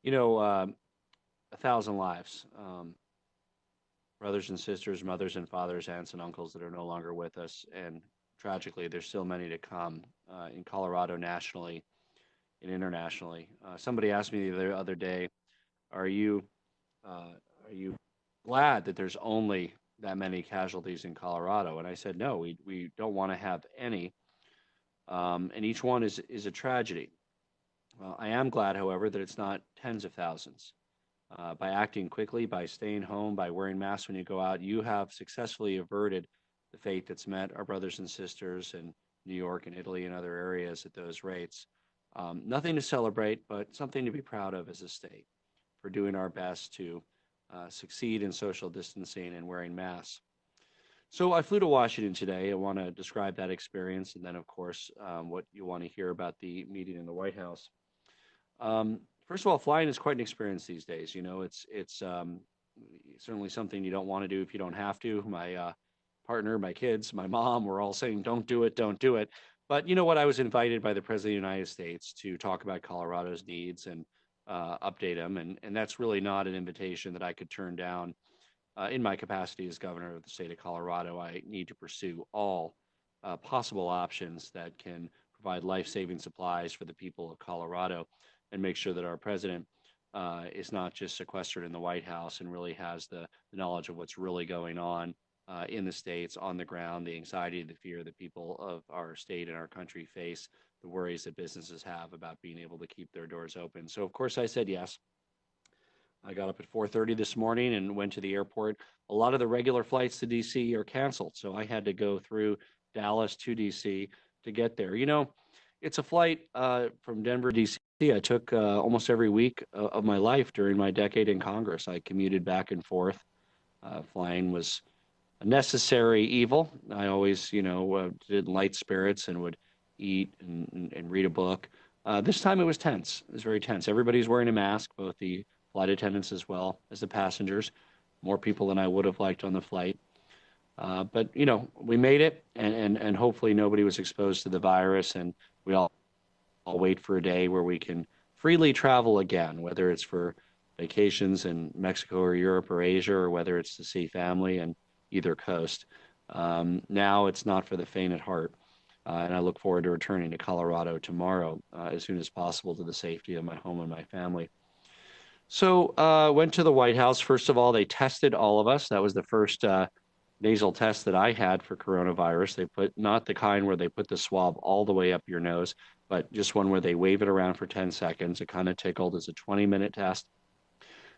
You know, a thousand lives, brothers and sisters, mothers and fathers, aunts and uncles that are no longer with us, and tragically, there's still many to come in Colorado nationally and internationally. Somebody asked me the other day, "Are you are you glad that there's only that many casualties in Colorado?" And I said, "No, we don't want to have any, and each one is a tragedy." I am glad, however, that it's not tens of thousands. By acting quickly, by staying home, by wearing masks when you go out, you have successfully averted the fate that's met our brothers and sisters in New York and Italy and other areas at those rates. Nothing to celebrate, but something to be proud of as a state for doing our best to succeed in social distancing and wearing masks. So I flew to Washington today. I want to describe that experience, and then, of course, what you want to hear about the meeting in the White House. First of all, flying is quite an experience these days. You know, it's certainly something you don't want to do if you don't have to. My partner, my kids, my mom were all saying, "Don't do it, don't do it." But you know what? I was invited by the President of the United States to talk about Colorado's needs and update them, and that's really not an invitation that I could turn down. In my capacity as governor of the state of Colorado, I need to pursue all possible options that can provide life-saving supplies for the people of Colorado and make sure that our president is not just sequestered in the White House and really has the knowledge of what's really going on in the states, on the ground, the anxiety, the fear the people of our state and our country face, the worries that businesses have about being able to keep their doors open. So, of course, I said yes. I got up at 4:30 this morning and went to the airport. A lot of the regular flights to DC are canceled, so I had to go through Dallas to DC to get there. You know, it's a flight from Denver to DC I took almost every week of my life during my decade in Congress. I commuted back and forth. Flying was a necessary evil. I always, did light spirits and would eat and read a book. This time it was tense. It was very tense. Everybody's wearing a mask, both the flight attendants as well as the passengers. More people than I would have liked on the flight. But, we made it, and hopefully nobody was exposed to the virus, and we all wait for a day where we can freely travel again, whether it's for vacations in Mexico or Europe or Asia, or whether it's to see family in either coast. Now it's not for the faint at heart. And I look forward to returning to Colorado tomorrow as soon as possible to the safety of my home and my family. So went to the White House. First of all, they tested all of us. That was the first nasal test that I had for coronavirus. They put not the kind where they put the swab all the way up your nose, but just one where they wave it around for 10 seconds. It kind of tickled as a 20-minute test.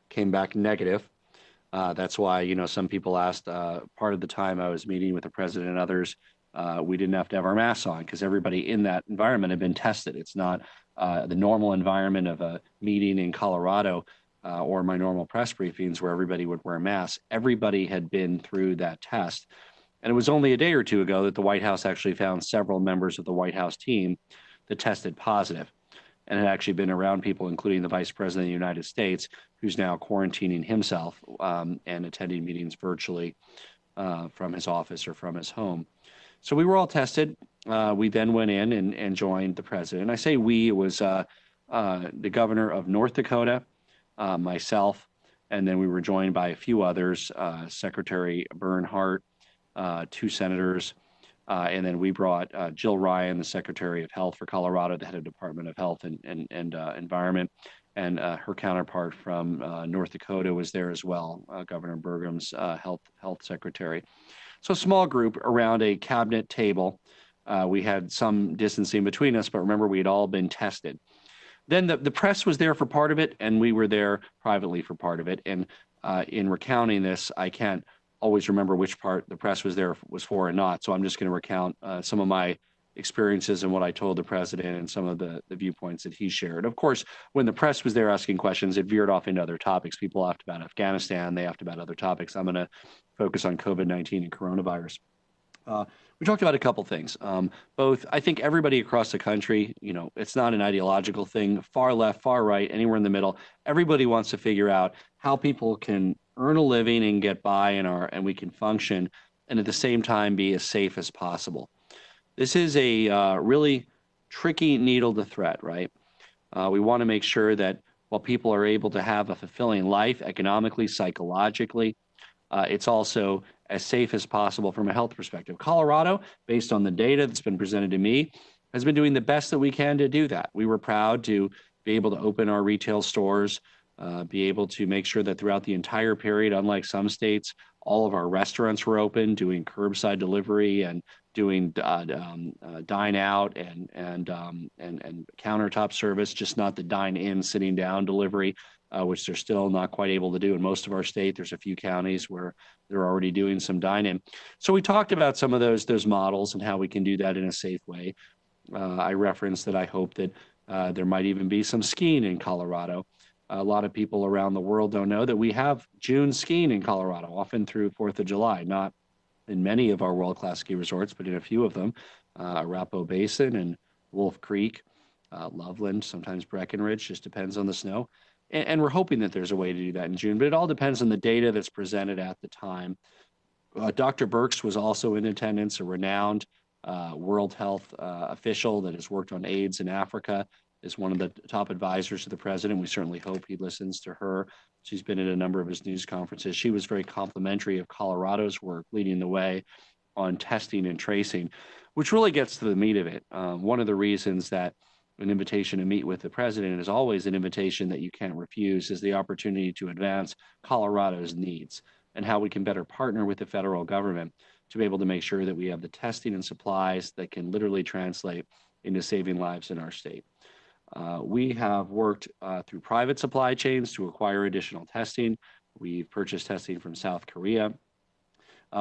Came back negative. That's why, some people asked part of the time I was meeting with the president and others, we didn't have to have our masks on because everybody in that environment had been tested. It's not the normal environment of a meeting in Colorado or my normal press briefings where everybody would wear masks. Everybody had been through that test. And it was only a day or two ago that the White House actually found several members of the White House team that tested positive and had actually been around people, including the Vice President of the United States, who's now quarantining himself and attending meetings virtually from his office or from his home. So we were all tested. We then went in and joined the president. I say we, it was the governor of North Dakota, myself, and then we were joined by a few others, Secretary Bernhardt, two senators, and then we brought Jill Ryan, the Secretary of Health for Colorado, the head of Department of Health and Environment, and her counterpart from North Dakota was there as well, Governor Burgum's health secretary. So a small group around a cabinet table. We had some distancing between us, but remember, we had all been tested. Then the press was there for part of it, and we were there privately for part of it. And in recounting this, I can't always remember which part the press was for or not. So I'm just going to recount some of my experiences and what I told the president and some of the viewpoints that he shared. Of course, when the press was there asking questions, it veered off into other topics. People asked about Afghanistan. They asked about other topics. I'm going to focus on COVID-19 and coronavirus. We talked about a couple things. Both, I think everybody across the country, it's not an ideological thing, far left, far right, anywhere in the middle. Everybody wants to figure out how people can earn a living and get by and we can function and at the same time be as safe as possible. This is a really tricky needle to thread, right? We want to make sure that while people are able to have a fulfilling life economically, psychologically, it's also as safe as possible from a health perspective. Colorado, based on the data that's been presented to me, has been doing the best that we can to do that. We were proud to be able to open our retail stores, be able to make sure that throughout the entire period, unlike some states, all of our restaurants were open, doing curbside delivery and doing dine out and countertop service, just not the dine in, sitting down delivery, which they're still not quite able to do in most of our state. There's a few counties where they're already doing some dine in. So we talked about some of those models and how we can do that in a safe way. I referenced that I hope that there might even be some skiing in Colorado. A lot of people around the world don't know that we have June skiing in Colorado, often through 4th of July, not in many of our world-class ski resorts, but in a few of them, Arapahoe Basin and Wolf Creek, Loveland, sometimes Breckenridge, just depends on the snow. And we're hoping that there's a way to do that in June, but it all depends on the data that's presented at the time. Dr. Birx was also in attendance, a renowned World Health official that has worked on AIDS in Africa, is one of the top advisors to the president. We certainly hope he listens to her. She's been at a number of his news conferences. She was very complimentary of Colorado's work, leading the way on testing and tracing, which really gets to the meat of it. One of the reasons that an invitation to meet with the president is always an invitation that you can't refuse is the opportunity to advance Colorado's needs and how we can better partner with the federal government to be able to make sure that we have the testing and supplies that can literally translate into saving lives in our state. We have worked through private supply chains to acquire additional testing. We've purchased testing from South Korea.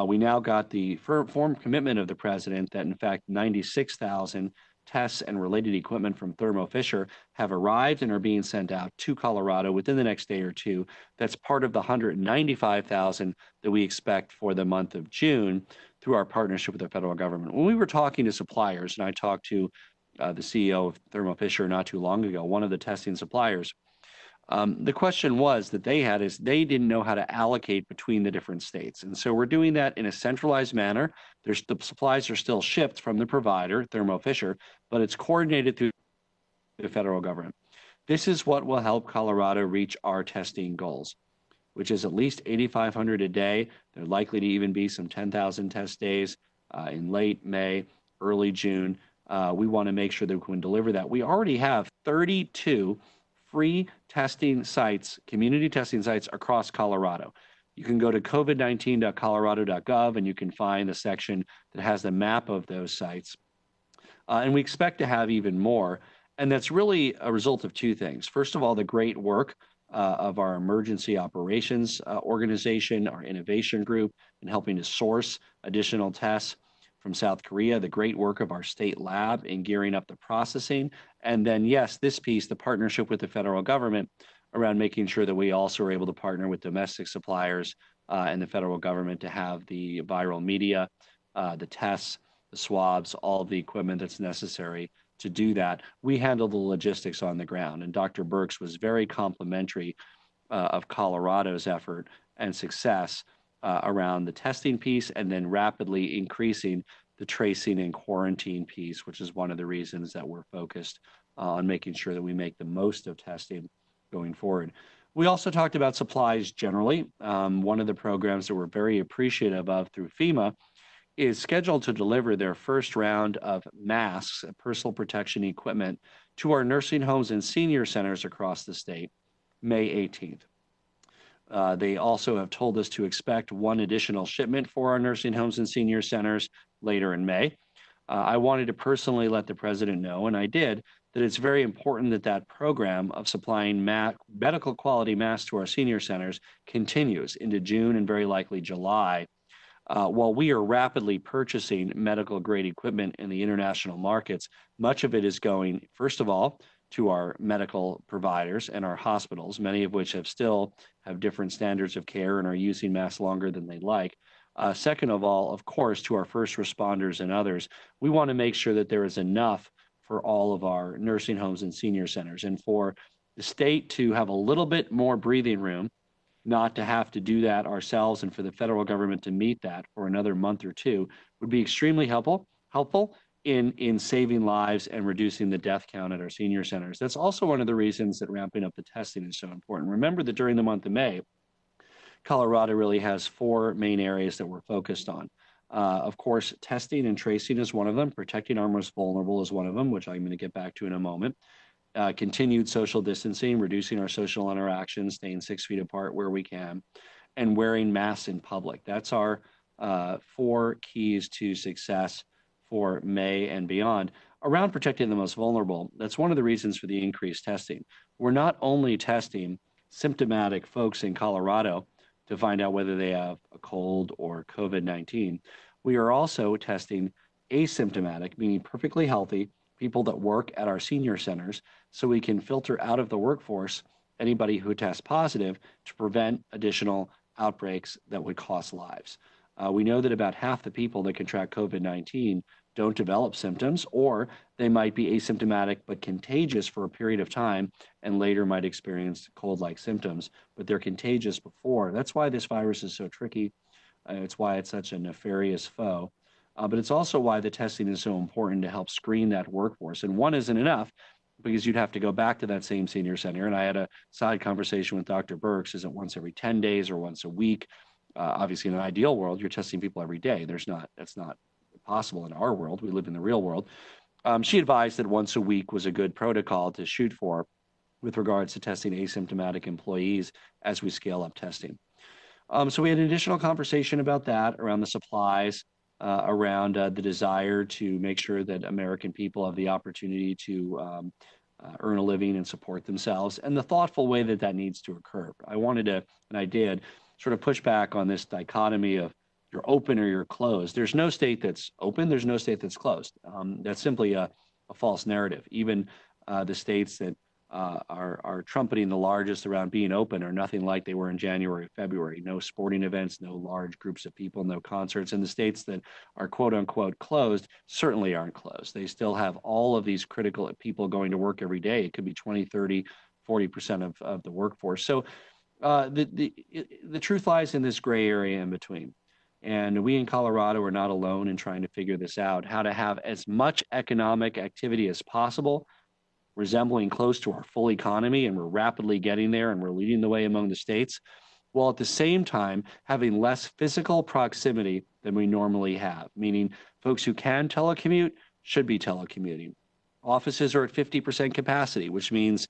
We now got the firm commitment of the president that, in fact, 96,000 tests and related equipment from Thermo Fisher have arrived and are being sent out to Colorado within the next day or two. That's part of the 195,000 that we expect for the month of June through our partnership with the federal government. When we were talking to suppliers, and I talked to the CEO of Thermo Fisher not too long ago, one of the testing suppliers, the question was that they had is they didn't know how to allocate between the different states. And so we're doing that in a centralized manner. The supplies are still shipped from the provider, Thermo Fisher, but it's coordinated through the federal government. This is what will help Colorado reach our testing goals, which is at least 8,500 a day. There are likely to even be some 10,000 test days in late May, early June. We want to make sure that we can deliver that. We already have 32 free testing sites, community testing sites across Colorado. You can go to covid19.colorado.gov and you can find the section that has the map of those sites. And we expect to have even more. And that's really a result of two things. First of all, the great work of our emergency operations organization, our innovation group, in helping to source additional tests from South Korea, the great work of our state lab in gearing up the processing. And then, yes, this piece, the partnership with the federal government around making sure that we also are able to partner with domestic suppliers and the federal government to have the viral media, the tests, the swabs, all of the equipment that's necessary to do that. We handle the logistics on the ground. And Dr. Birx was very complimentary of Colorado's effort and success around the testing piece and then rapidly increasing the tracing and quarantine piece, which is one of the reasons that we're focused on making sure that we make the most of testing going forward. We also talked about supplies generally. One of the programs that we're very appreciative of through FEMA is scheduled to deliver their first round of masks and personal protection equipment to our nursing homes and senior centers across the state, May 18th. They also have told us to expect one additional shipment for our nursing homes and senior centers later in May. I wanted to personally let the president know, and I did, that it's very important that that program of supplying medical quality masks to our senior centers continues into June and very likely July. While we are rapidly purchasing medical grade equipment in the international markets, much of it is going, first of all, to our medical providers and our hospitals, many of which still have different standards of care and are using masks longer than they like. Second of all, of course, to our first responders and others, we want to make sure that there is enough for all of our nursing homes and senior centers, and for the state to have a little bit more breathing room, not to have to do that ourselves, and for the federal government to meet that for another month or two would be extremely helpful. in saving lives and reducing the death count at our senior centers. That's also one of the reasons that ramping up the testing is so important. Remember that during the month of May, Colorado really has four main areas that we're focused on. Of course, testing and tracing is one of them. Protecting our most vulnerable is one of them, which I'm going to get back to in a moment. Continued social distancing, reducing our social interactions, staying 6 feet apart where we can, and wearing masks in public. That's our four keys to success for May and beyond. Around protecting the most vulnerable, that's one of the reasons for the increased testing. We're not only testing symptomatic folks in Colorado to find out whether they have a cold or COVID-19, we are also testing asymptomatic, meaning perfectly healthy people that work at our senior centers, so we can filter out of the workforce anybody who tests positive to prevent additional outbreaks that would cost lives. We know that about half the people that contract COVID-19 don't develop symptoms, or they might be asymptomatic but contagious for a period of time and later might experience cold-like symptoms, but they're contagious before. That's why this virus is so tricky. It's why it's such a nefarious foe. But it's also why the testing is so important to help screen that workforce. And one isn't enough, because you'd have to go back to that same senior center. And I had a side conversation with Dr. Birx. Is it once every 10 days or once a week? Obviously, in an ideal world, you're testing people every day. That's not possible in our world. We live in the real world. She advised that once a week was a good protocol to shoot for with regards to testing asymptomatic employees as we scale up testing. So we had an additional conversation about that, around the supplies, around the desire to make sure that American people have the opportunity to earn a living and support themselves, and the thoughtful way that that needs to occur. I wanted to, and I did, sort of push back on this dichotomy of you're open or you're closed. There's no state that's open. There's no state that's closed. That's simply a false narrative. Even the states that are trumpeting the largest around being open are nothing like they were in January or February. No sporting events, no large groups of people, no concerts. And the states that are quote unquote closed certainly aren't closed. They still have all of these critical people going to work every day. It could be 20, 30, 40% of the workforce. So the truth lies in this gray area in between. And we in Colorado are not alone in trying to figure this out, how to have as much economic activity as possible, resembling close to our full economy, and we're rapidly getting there, and we're leading the way among the states, while at the same time having less physical proximity than we normally have, meaning folks who can telecommute should be telecommuting. Offices are at 50% capacity, which means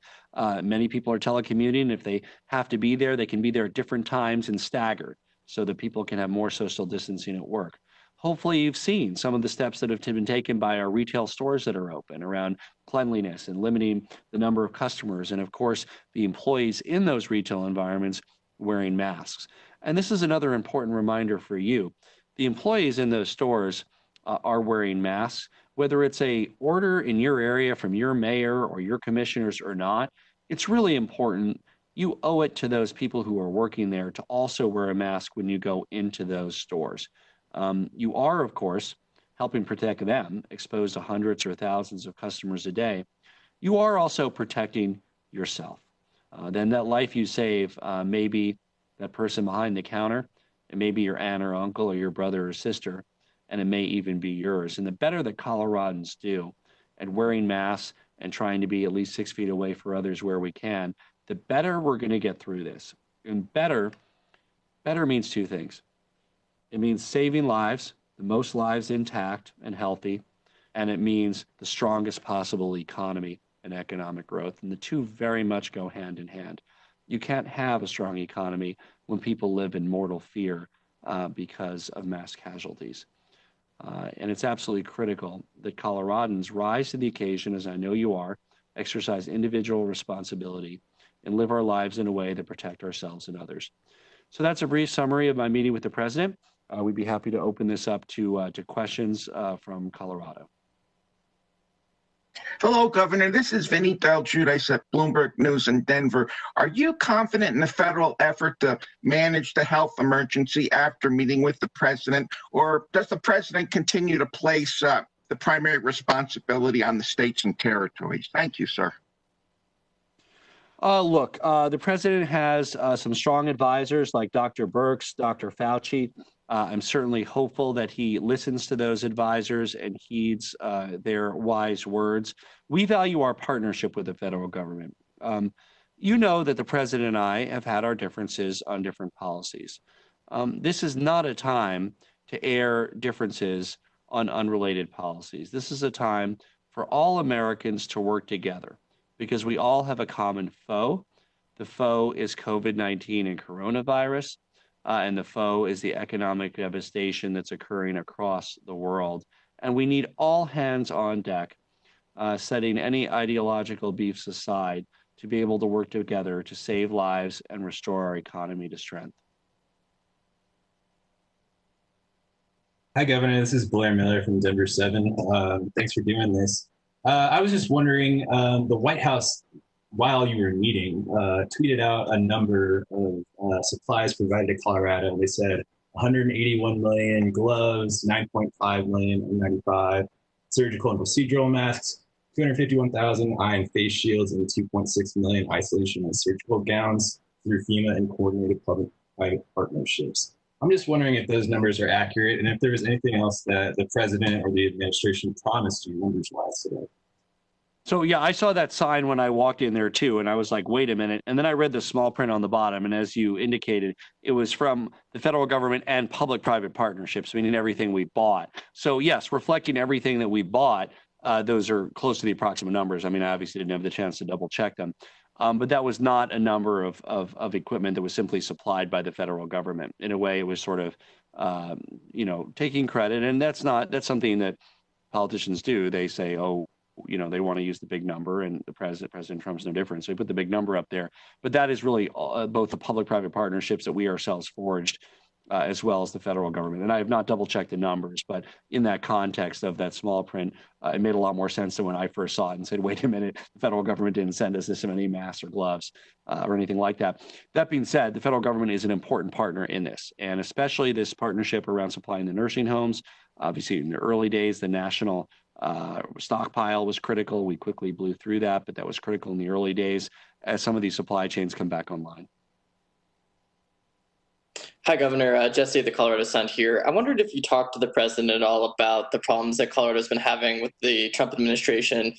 many people are telecommuting. If they have to be there, they can be there at different times and staggered, so that people can have more social distancing at work. Hopefully you've seen some of the steps that have been taken by our retail stores that are open around cleanliness and limiting the number of customers, and of course the employees in those retail environments wearing masks. And this is another important reminder for you. The employees in those stores are wearing masks, whether it's a order in your area from your mayor or your commissioners or not. It's really important. You owe it to those people who are working there to also wear a mask when you go into those stores. You are, of course, helping protect them, exposed to hundreds or thousands of customers a day. You are also protecting yourself. Then that life you save may be that person behind the counter, it may be your aunt or uncle or your brother or sister, and it may even be yours. And the better that Coloradans do at wearing masks and trying to be at least 6 feet away for others where we can, the better we're going to get through this. And better means two things. It means saving lives, the most lives intact and healthy, and it means the strongest possible economy and economic growth. And the two very much go hand in hand. You can't have a strong economy when people live in mortal fear because of mass casualties. And it's absolutely critical that Coloradans rise to the occasion, as I know you are, exercise individual responsibility, and live our lives in a way that protect ourselves and others. So that's a brief summary of my meeting with the president. We'd be happy to open this up to questions from Colorado. Hello, Governor. This is Vinny Del-Giudice at Bloomberg News in Denver. Are you confident in the federal effort to manage the health emergency after meeting with the president, or does the president continue to place the primary responsibility on the states and territories? Thank you, sir. Look, the president has some strong advisors like Dr. Birx, Dr. Fauci, I'm certainly hopeful that he listens to those advisors and heeds their wise words. We value our partnership with the federal government. You know that the president and I have had our differences on different policies. This is not a time to air differences on unrelated policies. This is a time for all Americans to work together because we all have a common foe. The foe is COVID-19 and coronavirus, and the foe is the economic devastation that's occurring across the world. And we need all hands on deck, setting any ideological beefs aside, to be able to work together to save lives and restore our economy to strength. Hi, Governor. This is Blair Miller from Denver 7. Thanks for doing this. I was just wondering, the White House, while you were meeting, tweeted out a number of supplies provided to Colorado. They said 181 million gloves, 9.5 million N95 surgical and procedural masks, 251,000 eye and face shields, and 2.6 million isolation and surgical gowns through FEMA and coordinated public-private partnerships. I'm just wondering if those numbers are accurate and if there was anything else that the president or the administration promised you numbers-wise today. So yeah, I saw that sign when I walked in there too, and I was like, wait a minute. And then I read the small print on the bottom, and as you indicated, it was from the federal government and public-private partnerships, meaning everything we bought. So yes, reflecting everything that we bought, those are close to the approximate numbers. I mean, I obviously didn't have the chance to double check them. But that was not a number of equipment that was simply supplied by the federal government. In a way, it was sort of, taking credit. And that's something that politicians do. They say, oh, they want to use the big number, and President Trump's no different. So he put the big number up there. But that is really both the public-private partnerships that we ourselves forged, as well as the federal government. And I have not double-checked the numbers, but in that context of that small print, it made a lot more sense than when I first saw it and said, wait a minute, the federal government didn't send us this many masks or gloves or anything like that. That being said, the federal government is an important partner in this, and especially this partnership around supplying the nursing homes. Obviously, in the early days, the national stockpile was critical. We quickly blew through that, but that was critical in the early days as some of these supply chains come back online. Hi, Governor. Jesse, the Colorado Sun here. I wondered if you talked to the president at all about the problems that Colorado's been having with the Trump administration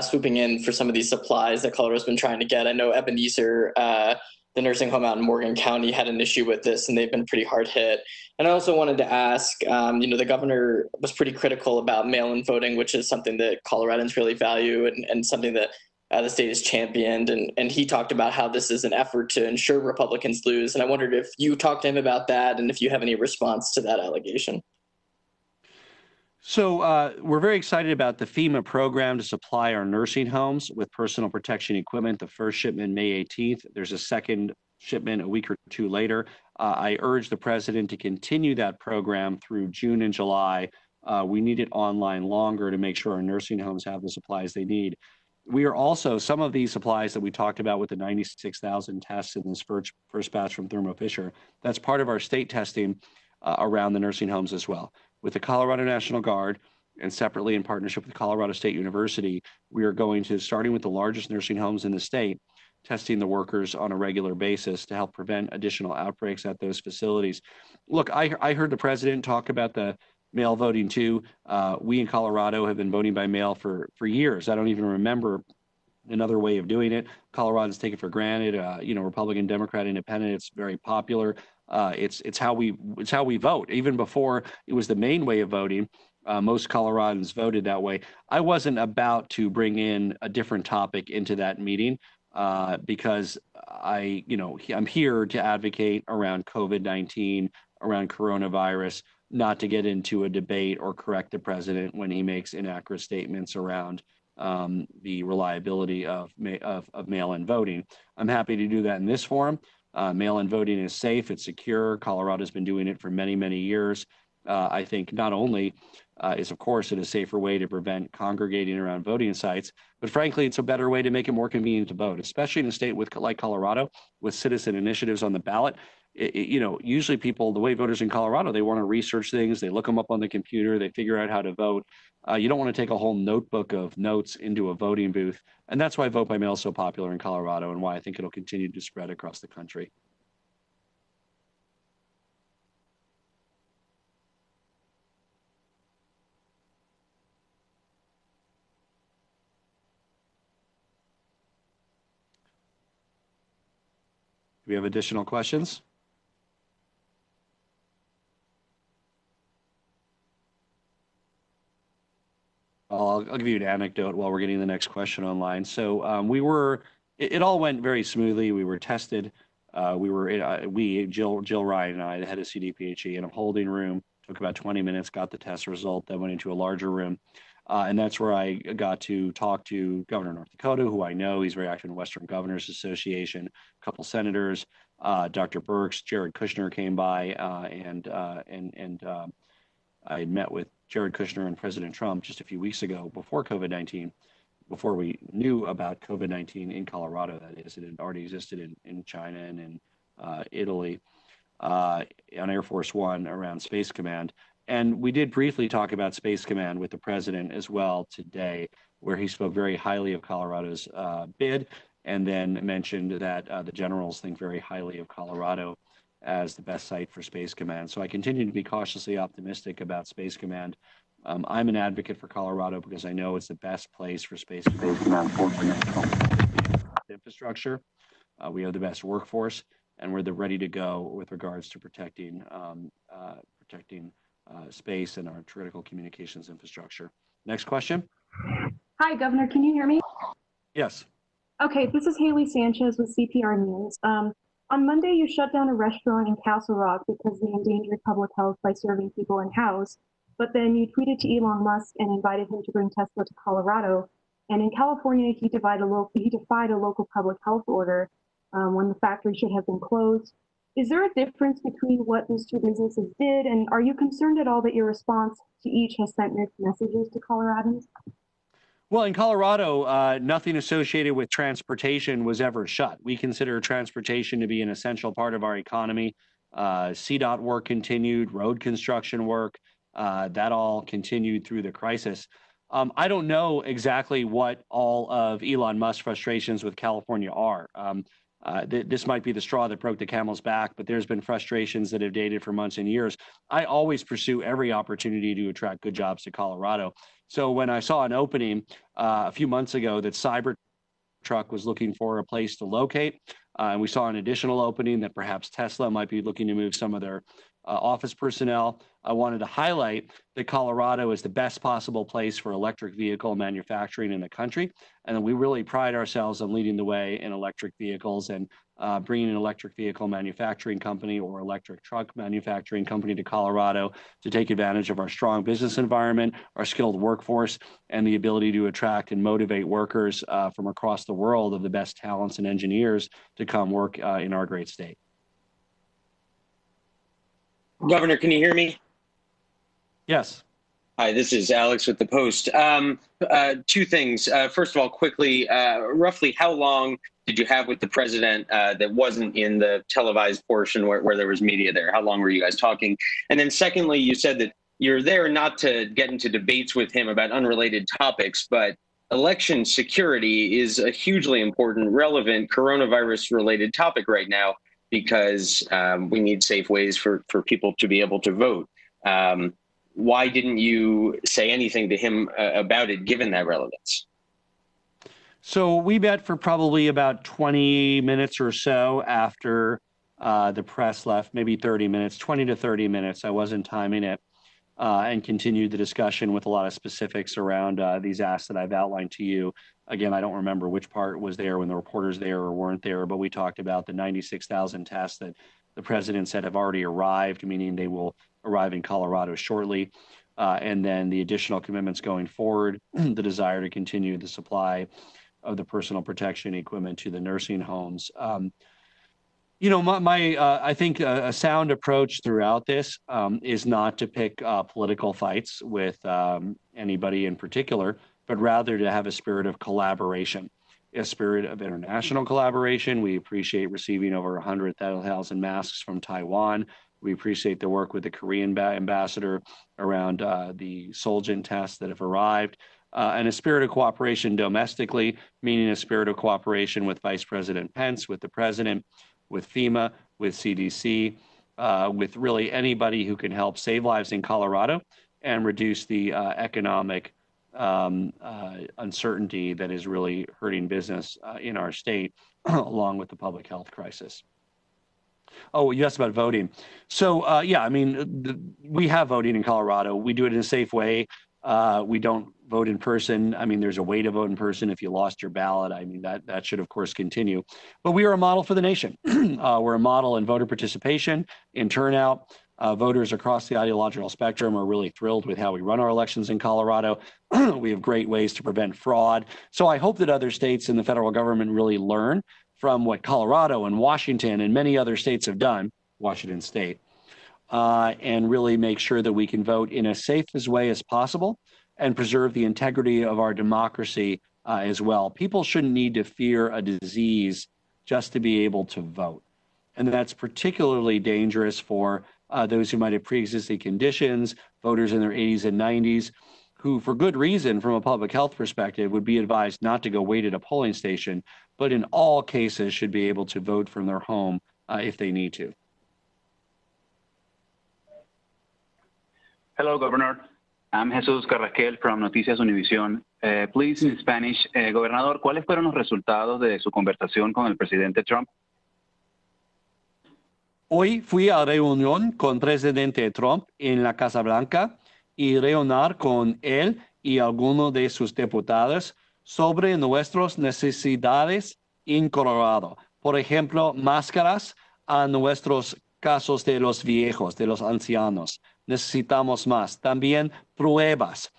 swooping in for some of these supplies that Colorado's been trying to get. I know Ebenezer, the nursing home out in Morgan County, had an issue with this, and they've been pretty hard hit. And I also wanted to ask, the governor was pretty critical about mail-in voting, which is something that Coloradans really value and something that the state has championed. And he talked about how this is an effort to ensure Republicans lose. And I wondered if you talked to him about that and if you have any response to that allegation. So we're very excited about the FEMA program to supply our nursing homes with personal protection equipment. The first shipment May 18th. There's a second shipment a week or two later. I urge the president to continue that program through June and July. We need it online longer to make sure our nursing homes have the supplies they need. We are also, some of these supplies that we talked about with the 96,000 tests in this first batch from Thermo Fisher, that's part of our state testing around the nursing homes as well. With the Colorado National Guard and separately in partnership with Colorado State University, we are going to, starting with the largest nursing homes in the state, testing the workers on a regular basis to help prevent additional outbreaks at those facilities. Look, I heard the president talk about the mail voting too. We in Colorado have been voting by mail for years. I don't even remember another way of doing it. Coloradans take it for granted. Republican, Democrat, Independent. It's very popular. It's how we vote. Even before it was the main way of voting, most Coloradans voted that way. I wasn't about to bring in a different topic into that meeting because I'm here to advocate around COVID-19, around coronavirus, not to get into a debate or correct the president when he makes inaccurate statements around the reliability of mail-in voting. I'm happy to do that in this forum. Mail-in voting is safe, it's secure. Colorado's been doing it for many, many years. I think not only is, of course, it a safer way to prevent congregating around voting sites, but frankly, it's a better way to make it more convenient to vote, especially in a state like Colorado with citizen initiatives on the ballot. Usually people, the way voters in Colorado, they want to research things, they look them up on the computer, they figure out how to vote. You don't want to take a whole notebook of notes into a voting booth. And that's why vote by mail is so popular in Colorado and why I think it'll continue to spread across the country. Do we have additional questions? I'll give you an anecdote while we're getting the next question online. So it all went very smoothly. We were tested. Jill Ryan and I, the head of CDPHE, in a holding room. Took about 20 minutes, got the test result, then went into a larger room. And that's where I got to talk to Governor of North Dakota, who I know. He's very active in Western Governors Association, a couple senators, Dr. Birx, Jared Kushner came by, and I met with Jared Kushner and President Trump just a few weeks ago before COVID-19, before we knew about COVID-19 in Colorado, that is. It had already existed in China and in Italy on Air Force One around Space Command. And we did briefly talk about Space Command with the president as well today, where he spoke very highly of Colorado's bid, and then mentioned that the generals think very highly of Colorado as the best site for Space Command. So I continue to be cautiously optimistic about Space Command. I'm an advocate for Colorado because I know it's the best place for Space Command for national infrastructure. We have the best workforce, and we're ready to go with regards to protecting space and our critical communications infrastructure. Next question. Hi, Governor. Can you hear me? Yes. Okay, this is Haley Sanchez with CPR News. On Monday, you shut down a restaurant in Castle Rock because they endangered public health by serving people in-house. But then you tweeted to Elon Musk and invited him to bring Tesla to Colorado. And in California, he defied a local public health order when the factory should have been closed. Is there a difference between what these two businesses did? And are you concerned at all that your response to each has sent mixed messages to Coloradans? Well, in Colorado, nothing associated with transportation was ever shut. We consider transportation to be an essential part of our economy. CDOT work continued, road construction work, that all continued through the crisis. I don't know exactly what all of Elon Musk's frustrations with California are. This might be the straw that broke the camel's back, but there's been frustrations that have dated for months and years. I always pursue every opportunity to attract good jobs to Colorado. So when I saw an opening a few months ago that Cybertruck was looking for a place to locate, and we saw an additional opening that perhaps Tesla might be looking to move some of their office personnel, I wanted to highlight that Colorado is the best possible place for electric vehicle manufacturing in the country. And we really pride ourselves on leading the way in electric vehicles and bringing an electric vehicle manufacturing company or electric truck manufacturing company to Colorado to take advantage of our strong business environment, our skilled workforce, and the ability to attract and motivate workers from across the world of the best talents and engineers to come work in our great state. Governor, can you hear me? Yes. Hi, this is Alex with the Post. Two things. First of all, quickly, roughly how long did you have with the president that wasn't in the televised portion where there was media there? How long were you guys talking? And then secondly, you said that you're there not to get into debates with him about unrelated topics, but election security is a hugely important, relevant coronavirus-related topic right now, because we need safe ways for people to be able to vote. Why didn't you say anything to him about it, given that relevance? So we met for probably about 20 minutes or so after the press left, maybe 30 minutes, 20 to 30 minutes. I wasn't timing it, and continued the discussion with a lot of specifics around these asks that I've outlined to you. Again, I don't remember which part was there when the reporters there or weren't there, but we talked about the 96,000 tests that the president said have already arrived, meaning they will arrive in Colorado shortly. And then the additional commitments going forward, the desire to continue the supply of the personal protection equipment to the nursing homes. You know, I think a sound approach throughout this is not to pick political fights with anybody in particular, but rather to have a spirit of collaboration, a spirit of international collaboration. We appreciate receiving over 100,000 masks from Taiwan. We appreciate the work with the Korean ambassador around the Solgen tests that have arrived, and a spirit of cooperation domestically, meaning a spirit of cooperation with Vice President Pence, with the president, with FEMA, with CDC, with really anybody who can help save lives in Colorado and reduce the economic uncertainty that is really hurting business in our state, along with the public health crisis. Oh, you asked about voting. So, yeah, I mean, we have voting in Colorado. We do it in a safe way. We don't vote in person. I mean, there's a way to vote in person if you lost your ballot. I mean, that should, of course, continue. But we are a model for the nation. We're a model in voter participation, in turnout. Voters across the ideological spectrum are really thrilled with how we run our elections in Colorado. We have great ways to prevent fraud. So I hope that other states and the federal government really learn from what Colorado and Washington and many other states have done, Washington State, and really make sure that we can vote in as safe a way as possible and preserve the integrity of our democracy as well. People shouldn't need to fear a disease just to be able to vote. And that's particularly dangerous for those who might have pre-existing conditions, voters in their 80s and 90s, who, for good reason, from a public health perspective, would be advised not to go wait at a polling station, but in all cases should be able to vote from their home if they need to. Hello, Governor. I'm Jesus Carrasquel from Noticias Univisión. Please, in Spanish, Gobernador, ¿cuáles fueron los resultados de su conversación con el presidente Trump? Hoy fui a reunión con presidente Trump en la Casa Blanca y reunir con él y algunos de sus diputados sobre nuestras necesidades en Colorado. Por ejemplo, máscaras a nuestros casos de los viejos, de los ancianos. Necesitamos más. También pruebas.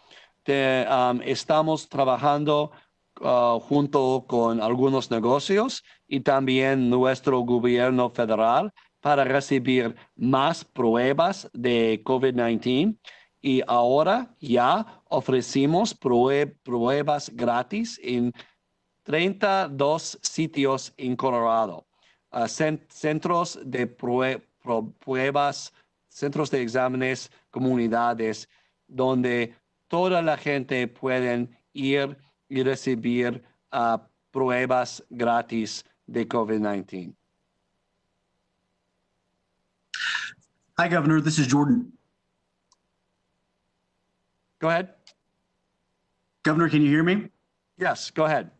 Estamos trabajando junto con algunos negocios y también nuestro gobierno federal para recibir más pruebas de COVID-19 y ahora ya ofrecimos pruebas gratis en 32 sitios en Colorado, centros de pruebas, centros de exámenes, comunidades, donde toda la gente puede ir y recibir pruebas gratis de COVID-19. Hi, Governor. This is Jordan. Go ahead. Governor, can you hear me? Yes, go ahead.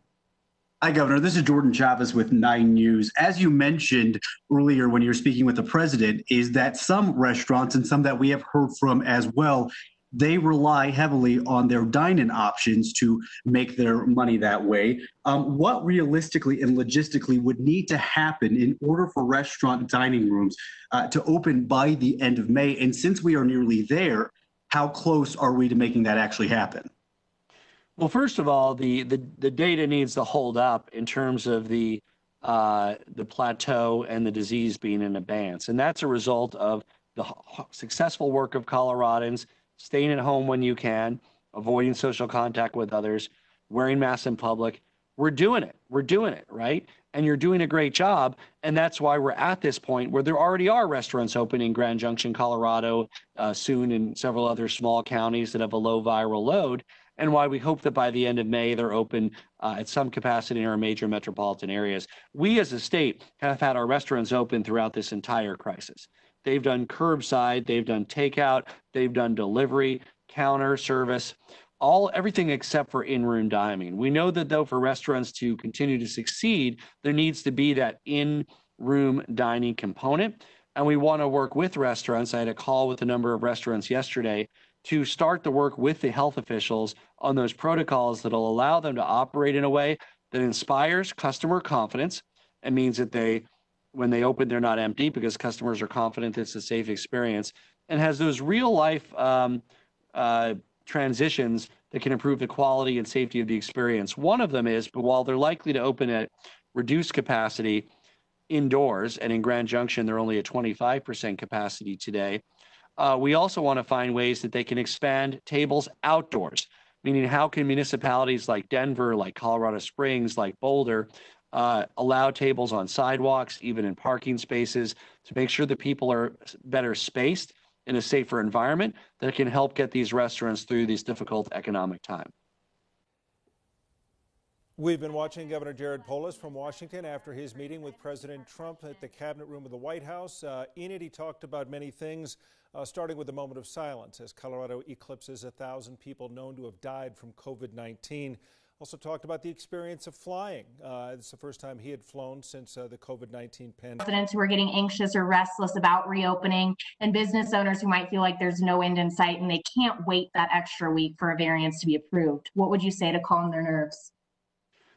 Hi, Governor. This is Jordan Chavez with 9 News. As you mentioned earlier when you were speaking with the president, is that some restaurants and some that we have heard from as well, they rely heavily on their dine-in options to make their money that way. What realistically and logistically would need to happen in order for restaurant dining rooms to open by the end of May? And since we are nearly there, how close are we to making that actually happen? Well, first of all, the data needs to hold up in terms of the plateau and the disease being in advance. And that's a result of the successful work of Coloradans, staying at home when you can, avoiding social contact with others, wearing masks in public. We're doing it. We're doing it, right? And you're doing a great job. And that's why we're at this point where there already are restaurants open in Grand Junction, Colorado, soon in several other small counties that have a low viral load, and why we hope that by the end of May, they're open at some capacity in our major metropolitan areas. We as a state have had our restaurants open throughout this entire crisis. They've done curbside, they've done takeout, they've done delivery, counter service, everything except for in-room dining. We know that though for restaurants to continue to succeed, there needs to be that in-room dining component. And we want to work with restaurants. I had a call with a number of restaurants yesterday to start the work with the health officials on those protocols that will allow them to operate in a way that inspires customer confidence and means that when they open, they're not empty because customers are confident it's a safe experience, and has those real life transitions that can improve the quality and safety of the experience. One of them is, but while they're likely to open at reduced capacity indoors, and in Grand Junction, they're only at 25% capacity today, we also want to find ways that they can expand tables outdoors, meaning how can municipalities like Denver, like Colorado Springs, like Boulder, allow tables on sidewalks, even in parking spaces, to make sure that people are better spaced in a safer environment that can help get these restaurants through this difficult economic time. We've been watching Governor Jared Polis from Washington after his meeting with President Trump at the Cabinet Room of the White House. In it, he talked about many things, starting with a moment of silence as Colorado eclipses 1,000 people known to have died from COVID-19. Also talked about the experience of flying. It's the first time he had flown since the COVID-19 pandemic. Residents who are getting anxious or restless about reopening, and business owners who might feel like there's no end in sight and they can't wait that extra week for a variance to be approved. What would you say to calm their nerves?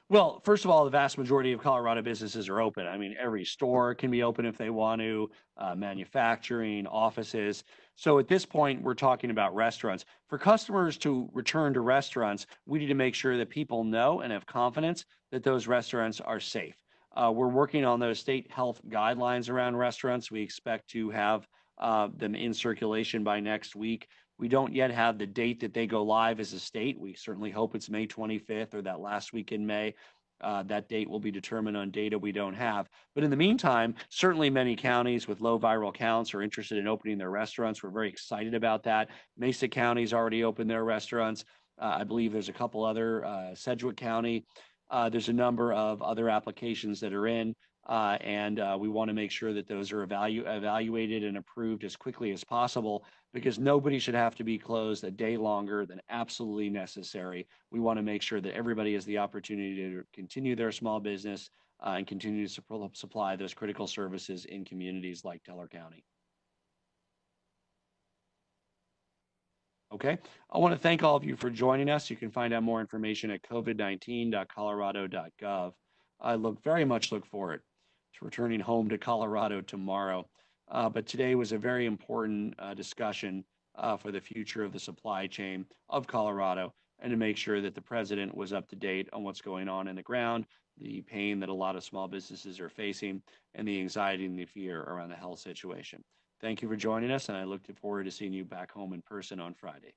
Well, first of all, the vast majority of Colorado businesses are open. I mean, every store can be open if they want to, manufacturing, offices. So at this point, we're talking about restaurants. For customers to return to restaurants, we need to make sure that people know and have confidence that those restaurants are safe. We're working on those state health guidelines around restaurants. We expect to have them in circulation by next week. We don't yet have the date that they go live as a state. We certainly hope it's May 25th or that last week in May. That date will be determined on data we don't have. But in the meantime, certainly many counties with low viral counts are interested in opening their restaurants. We're very excited about that. Mesa County's already opened their restaurants. I believe there's a couple other, Sedgwick County. There's a number of other applications that are in. And we want to make sure that those are evaluated and approved as quickly as possible, because nobody should have to be closed a day longer than absolutely necessary. We want to make sure that everybody has the opportunity to continue their small business and continue to supply those critical services in communities like Teller County. Okay, I want to thank all of you for joining us. You can find out more information at covid19.colorado.gov. I very much look forward to returning home to Colorado tomorrow. But today was a very important discussion for the future of the supply chain of Colorado, and to make sure that the president was up to date on what's going on in the ground, the pain that a lot of small businesses are facing, and the anxiety and the fear around the health situation. Thank you for joining us, and I look forward to seeing you back home in person on Friday.